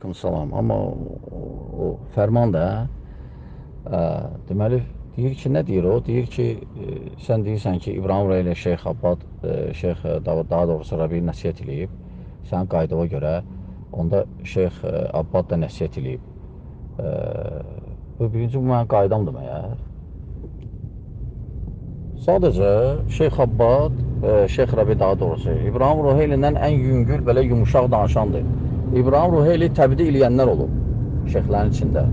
Aleyküm salam. Amma o fərman da deməli deyir ki, nə deyir o? Deyir ki, sən deyirsən ki, İbrahim ilə Şeyx Abbad, Şeyx daha doğrusu Rabi nəsihət eləyib. Sənin qaydana görə onda Şeyx Abbad da nəsihət eləyib. Bu birinci bu mənim qaydamdır məyər? Sadəcə Şeyx Abbad, Şeyx Rabi daha doğrusu İbrahim Ruheylindən ən yüngül, belə yumuşaq danışandır. İbrahim Ruheyli təbdi eləyənlər olub şeyxlərin içində.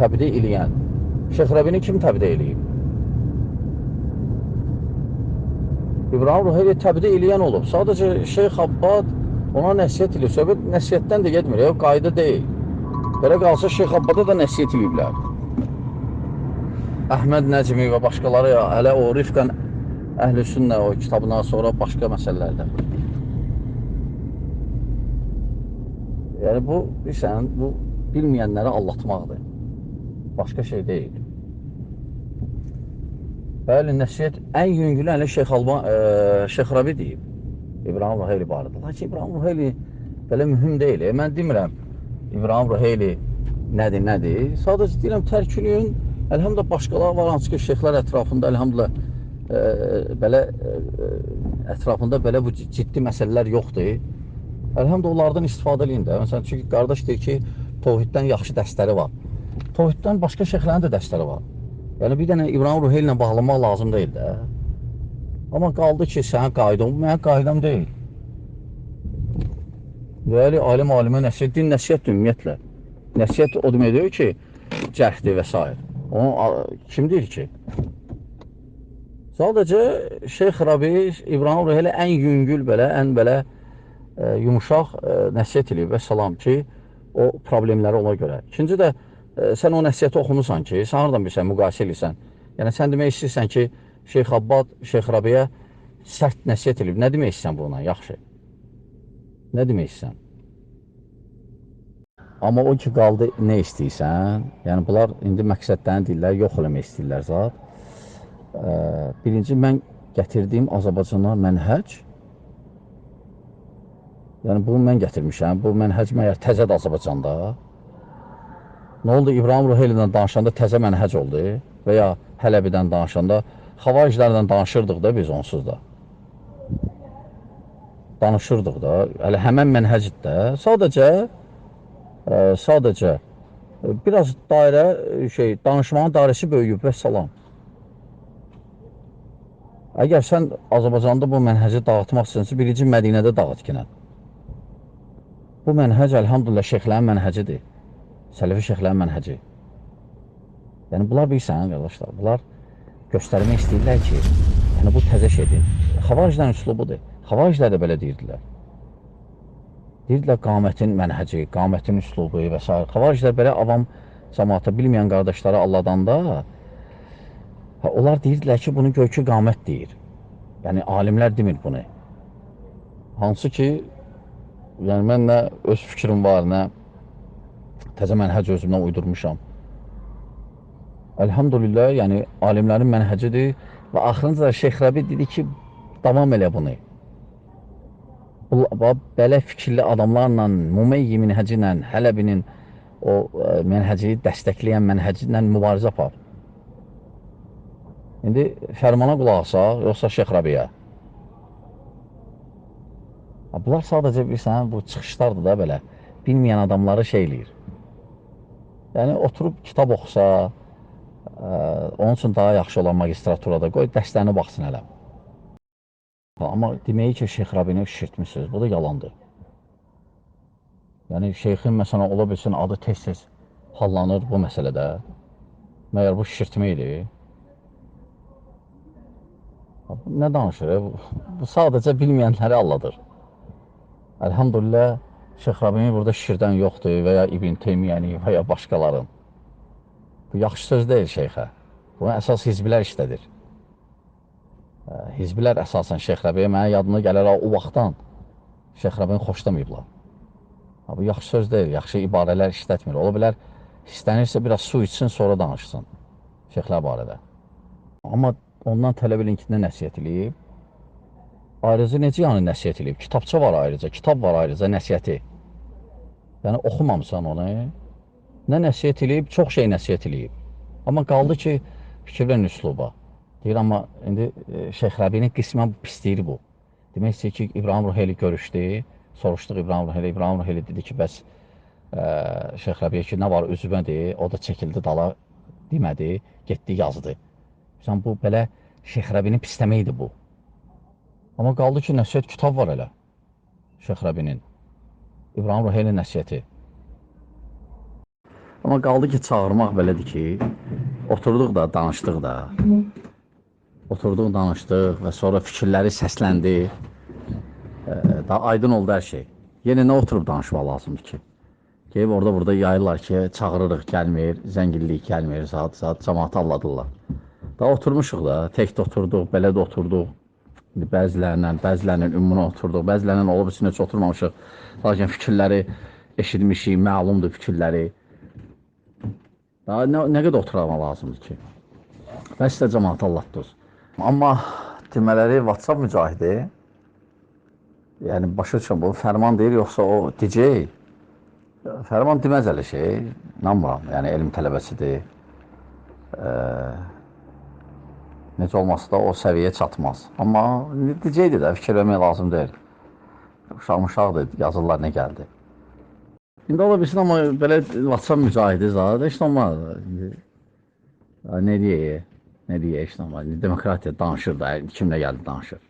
Təbdi eləyən. Şeyx Rabini kim təbdi eləyib? İbrahim Ruheyli təbdi eləyən olub. Sadəcə Şeyx Abbad ona nəsihət eləyib. Söhbət nəsihətdən də getmir, qayda deyil. Belə qalsa Şeyx Abbada da nəsihət eləyiblər. Əhməd Nəcmi və başqaları hələ o Rifqən Əhl-i Sünnə o kitabından sonra başqa məsələlərdə. Yəni bu, bilsən, bu bilməyənləri allatmaqdır. Başqa şey deyil. Bəli, nəsihət ən yüngülü hələ Şeyx Rabi deyib. İbrahim Ruheyli barədə. Lakin İbrahim Ruheyli belə mühüm deyil. Mən demirəm İbrahim Ruheyli nədir. Sadəcə deyirəm, tərkülüyün əlhamdülillah başqaları var, hansı ki şeyxlər ətrafında əlhamdülillah belə ətrafında belə bu ciddi məsələlər yoxdur. Əlhamdülillah onlardan istifadə eləyin də. Məsələn, çünki qardaş deyir ki, Tohiddən yaxşı dərsləri var. Tohiddən başqa şeyxlərin də dərsləri var. Yəni bir dənə İbrahim Ruheyli ilə bağlamaq lazım deyil də. Amma qaldı ki, sənin qaydan, bu mənim qaydam deyil. Bəli, alimə nəsihət, din nəsihətdir ümumiyyətlə. Nəsihət o demək deyir ki, cəhdi və s. Onu kim deyir ki? Sadəcə Şeyx Rabi, İbrahim Ruheyli ən yüngül belə, ən belə yumuşaq nəsihət eləyib və salam ki, o problemləri ona görə. İkinci də sən o nəsihəti oxunusan ki, sən haradan bilsən, müqayisə eləyirsən. Yəni sən demək istəyirsən ki, Şeyx Abbad, Şeyx Rabiyə sərt nəsihət eləyib. Nə demək istəyirsən bununla? Yaxşı. Nə demək istəyirsən? Amma o ki qaldı nə istəyirsən, yəni bunlar indi məqsədlərini deyirlər, yox eləmək istəyirlər zat. Birinci, mən gətirdiyim Azərbaycana mənhəc, yəni bunu mən gətirmişəm, bu mənhəc məyər təzədir Azərbaycanda. Nə oldu, İbrahim Ruheylidən danışanda təzə mənhəc oldu və ya Hələbidən danışanda, xavariclərdən danışırdıq da biz onsuz da. Danışırdıq da, həmən mənhəcdir də, sadəcə biraz dairə, danışmanın dairəsi böyüyüb və salam. Əgər sən Azərbaycanda bu mənhəci dağıtmaq istəyirsən, birinci Mədinədə dağıt ki. Bu mənhəc, əlhamdülillah, şeyxlərin mənhəcidir. Sələfi şeyxlərin mənhəci. Yəni, bunlar bilirsən, qardaşlar, bunlar göstərmək istəyirlər ki, yəni bu təzə şeydir. Xavariclərin üslubudur. Xavariclər də belə deyirdilər. Deyirdilər, qamətin mənhəci, qamətin üslubu və s. Xavariclər belə avam cəmaata bilməyən qardaşları alladanda, onlar deyirdilər ki, bunu göykü qamət deyir. Yəni, alimlər demir bunu. Hansı ki, yəni mən nə öz fikrim var, nə təzə mənhəc özümdən uydurmuşam. Əlhamdülillah, yəni alimlərin mənhəcidir və axırıncı da Şeyx Rabi dedi ki, davam elə bunu. Belə fikirli adamlarla, Mumeyyi mənhəci ilə, Hələbinin o mənhəci dəstəkləyən mənhəci ilə mübarizə apar. İndi fərmana qulaq asaq, yoxsa Şeyx Rabiyə? Bunlar sadəcə bilirsən, bu çıxışlardır da belə, bilməyən adamları şey eləyir. Yəni, oturub kitab oxusa, onun üçün daha yaxşı olan magistraturada, qoy dərslərini baxsın hələ. Amma deməyi ki, Şeyx Rabini şişirtmişsiniz, bu da yalandır. Yəni, şeyxin məsələn, ola bilsin, adı tez-tez hallanır bu məsələdə. Məyər bu şişirtmə idi? Nə danışır? Bu sadəcə bilməyənləri alladır. Əlhamdülillah, Şeyx Rabini burada şişirdən yoxdur və ya İbn Teymiyəni və ya başqaların. Bu yaxşı söz deyil şeyxə. Buna əsas hizbilər işlədir. Hizbilər əsasən Şeyx Rabiyə mənə yadına gələr, o vaxtdan Şeyx Rabini xoşlamayıblar. Bu yaxşı söz deyil, yaxşı ibarələr işlətmir. Ola bilər, istənirsə biraz su içsin, sonra danışsın şeyxlər barədə. Amma ondan tələb edin nəsihət eləyib. Ayrıca necə yəni nəsihət eləyib? Kitabça var ayrıca, kitab var ayrıca nəsihəti. Yəni oxumamısan onu. Nə nəsihət eləyib, çox şey nəsihət eləyib. Amma qaldı ki, fikirlərin üsluba. Deyir, amma indi Şeyx Rəbinin qismən pisliyi bu. Demək istəyir ki, İbrahim Ruheli görüşdü, soruşduq İbrahim Ruheli dedi ki, bəs Şeyx Rəbiyə ki, nə var üzümədir, o da çəkildi dala, demədi, getdi yazdı. Sən bu belə Şeyx Rəbinin pisləmə idi bu. Amma qaldı ki, nəsihət kitab var elə, Şeyx Rəbinin. İbrahim Ruheli nəsihəti. Amma qaldı ki, çağırmaq belədir ki, oturduq da, danışdıq da. Oturduq, danışdıq və sonra fikirləri səsləndi. Daha aydın oldu hər şey. Yenə nə oturub danışmaq lazımdır ki? Gelib orada yayırlar ki, çağırırıq, gəlmir, zəngillik gəlmir, saat cəmaatı alladırlar. Daha oturmuşuq da, tək də oturduq, belə də oturduq. Bəzilərinin ümumuna oturduq, bəzilərinin olub üçün heç oturmamışıq. Lakin fikirləri eşitmişik, məlumdur fikirləri. Daha nə qədər oturmaq lazımdır ki? Bəs də cəmaatı allatdınız. Amma demələri WhatsApp mücahidi, yəni başa düşün, bu Fərman deyir, yoxsa o DJ. Fərman deməz elə şey, inanmıram, yəni elm tələbəsidir. Necə olmasa da o səviyyəyə çatmaz. Amma DJ-dir də, fikir vermək lazım deyil. Uşaq-mışaqdır, yazırlar nə gəldi. İndi ola bilsin, amma belə WhatsApp mücahidi zaten heç olmaz. Ne deyək, heç olmaz. Demokratiya danışır da, kimlə gəldi danışır.